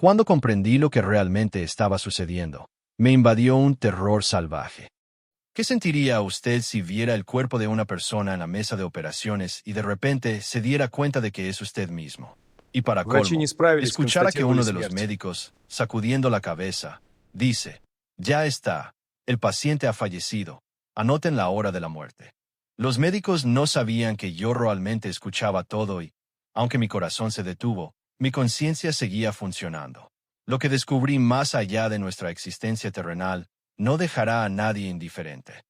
Cuando comprendí lo que realmente estaba sucediendo, me invadió un terror salvaje. ¿Qué sentiría usted si viera el cuerpo de una persona en la mesa de operaciones y de repente se diera cuenta de que es usted mismo? Y para Врачи colmo, не справились, escuchara que констатировали uno de los смерть. médicos, sacudiendo la cabeza, dice: ya está, el paciente ha fallecido, anoten la hora de la muerte. Los médicos no sabían que yo realmente escuchaba todo y, aunque mi corazón se detuvo, mi conciencia seguía funcionando. Lo que descubrí más allá de nuestra existencia terrenal no dejará a nadie indiferente.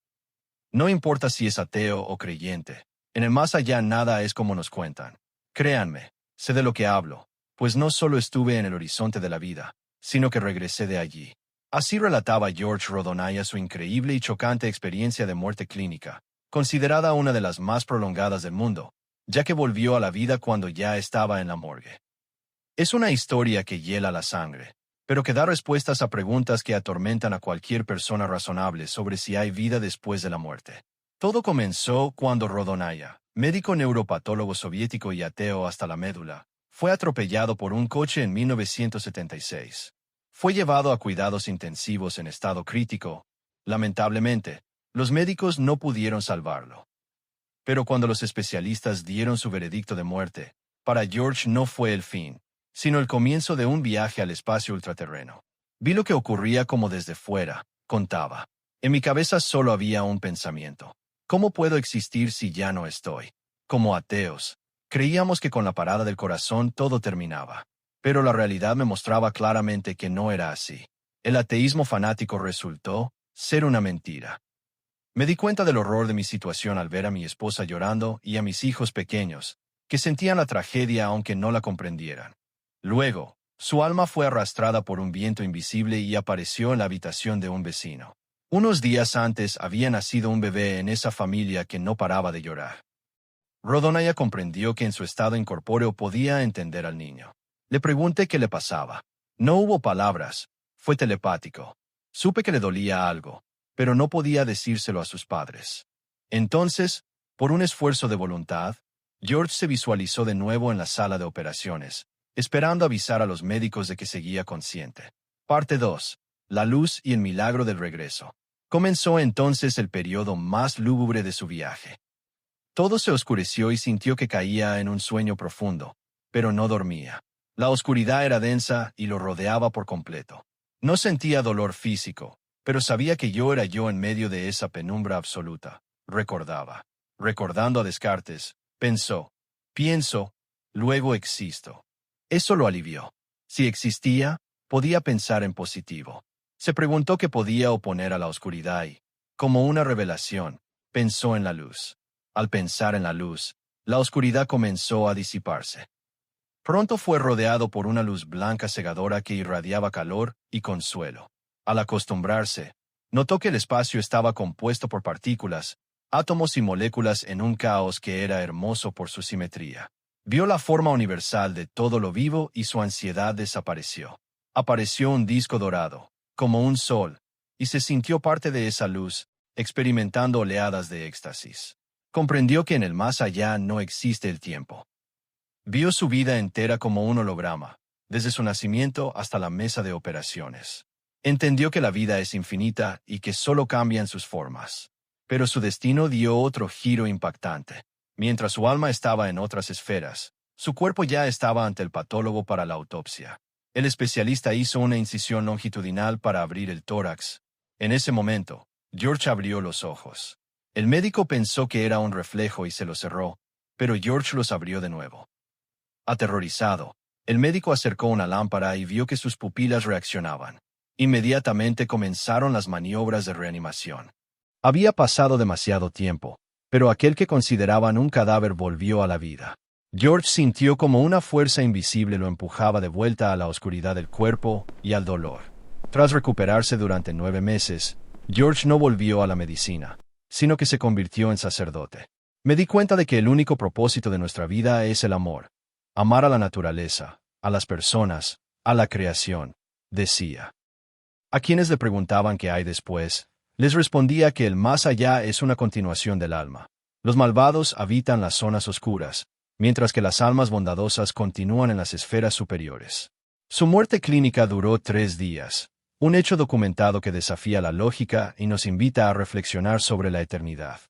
No importa si es ateo o creyente, en el más allá nada es como nos cuentan. Créanme, sé de lo que hablo, pues no solo estuve en el horizonte de la vida, sino que regresé de allí. Así relataba George Rodonaya su increíble y chocante experiencia de muerte clínica, considerada una de las más prolongadas del mundo, ya que volvió a la vida cuando ya estaba en la morgue. Es una historia que hiela la sangre, pero que da respuestas a preguntas que atormentan a cualquier persona razonable sobre si hay vida después de la muerte. Todo comenzó cuando Rodonaya, médico neuropatólogo soviético y ateo hasta la médula, fue atropellado por un coche en 1976. Fue llevado a cuidados intensivos en estado crítico. Lamentablemente, los médicos no pudieron salvarlo. Pero cuando los especialistas dieron su veredicto de muerte, para George no fue el fin, sino el comienzo de un viaje al espacio ultraterreno. Vi lo que ocurría como desde fuera, contaba. En mi cabeza solo había un pensamiento. ¿Cómo puedo existir si ya no estoy? Como ateos, creíamos que con la parada del corazón todo terminaba. Pero la realidad me mostraba claramente que no era así. El ateísmo fanático resultó ser una mentira. Me di cuenta del horror de mi situación al ver a mi esposa llorando y a mis hijos pequeños, que sentían la tragedia aunque no la comprendieran. Luego, su alma fue arrastrada por un viento invisible y apareció en la habitación de un vecino. Unos días antes había nacido un bebé en esa familia que no paraba de llorar. Rodonaya comprendió que en su estado incorpóreo podía entender al niño. Le pregunté qué le pasaba. No hubo palabras, fue telepático. Supe que le dolía algo, pero no podía decírselo a sus padres. Entonces, por un esfuerzo de voluntad, George se visualizó de nuevo en la sala de operaciones, esperando avisar a los médicos de que seguía consciente. Parte 2. La luz y el milagro del regreso. Comenzó entonces el periodo más lúgubre de su viaje. Todo se oscureció y sintió que caía en un sueño profundo, pero no dormía. La oscuridad era densa y lo rodeaba por completo. No sentía dolor físico, pero sabía que yo era yo en medio de esa penumbra absoluta, recordaba. Recordando a Descartes, pienso, luego existo. Eso lo alivió. Si existía, podía pensar en positivo. Se preguntó qué podía oponer a la oscuridad y, como una revelación, pensó en la luz. Al pensar en la luz, la oscuridad comenzó a disiparse. Pronto fue rodeado por una luz blanca cegadora que irradiaba calor y consuelo. Al acostumbrarse, notó que el espacio estaba compuesto por partículas, átomos y moléculas en un caos que era hermoso por su simetría. Vio la forma universal de todo lo vivo y su ansiedad desapareció. Apareció un disco dorado, como un sol, y se sintió parte de esa luz, experimentando oleadas de éxtasis. Comprendió que en el más allá no existe el tiempo. Vio su vida entera como un holograma, desde su nacimiento hasta la mesa de operaciones. Entendió que la vida es infinita y que solo cambian sus formas. Pero su destino dio otro giro impactante. Mientras su alma estaba en otras esferas, su cuerpo ya estaba ante el patólogo para la autopsia. El especialista hizo una incisión longitudinal para abrir el tórax. En ese momento, George abrió los ojos. El médico pensó que era un reflejo y se los cerró, pero George los abrió de nuevo. Aterrorizado, el médico acercó una lámpara y vio que sus pupilas reaccionaban. Inmediatamente comenzaron las maniobras de reanimación. Había pasado demasiado tiempo, pero aquel que consideraban un cadáver volvió a la vida. George sintió como una fuerza invisible lo empujaba de vuelta a la oscuridad del cuerpo y al dolor. Tras recuperarse durante 9 meses, George no volvió a la medicina, sino que se convirtió en sacerdote. Me di cuenta de que el único propósito de nuestra vida es el amor. Amar a la naturaleza, a las personas, a la creación, decía. A quienes le preguntaban qué hay después, les respondía que el más allá es una continuación del alma. Los malvados habitan las zonas oscuras, mientras que las almas bondadosas continúan en las esferas superiores. Su muerte clínica duró 3 días, un hecho documentado que desafía la lógica y nos invita a reflexionar sobre la eternidad.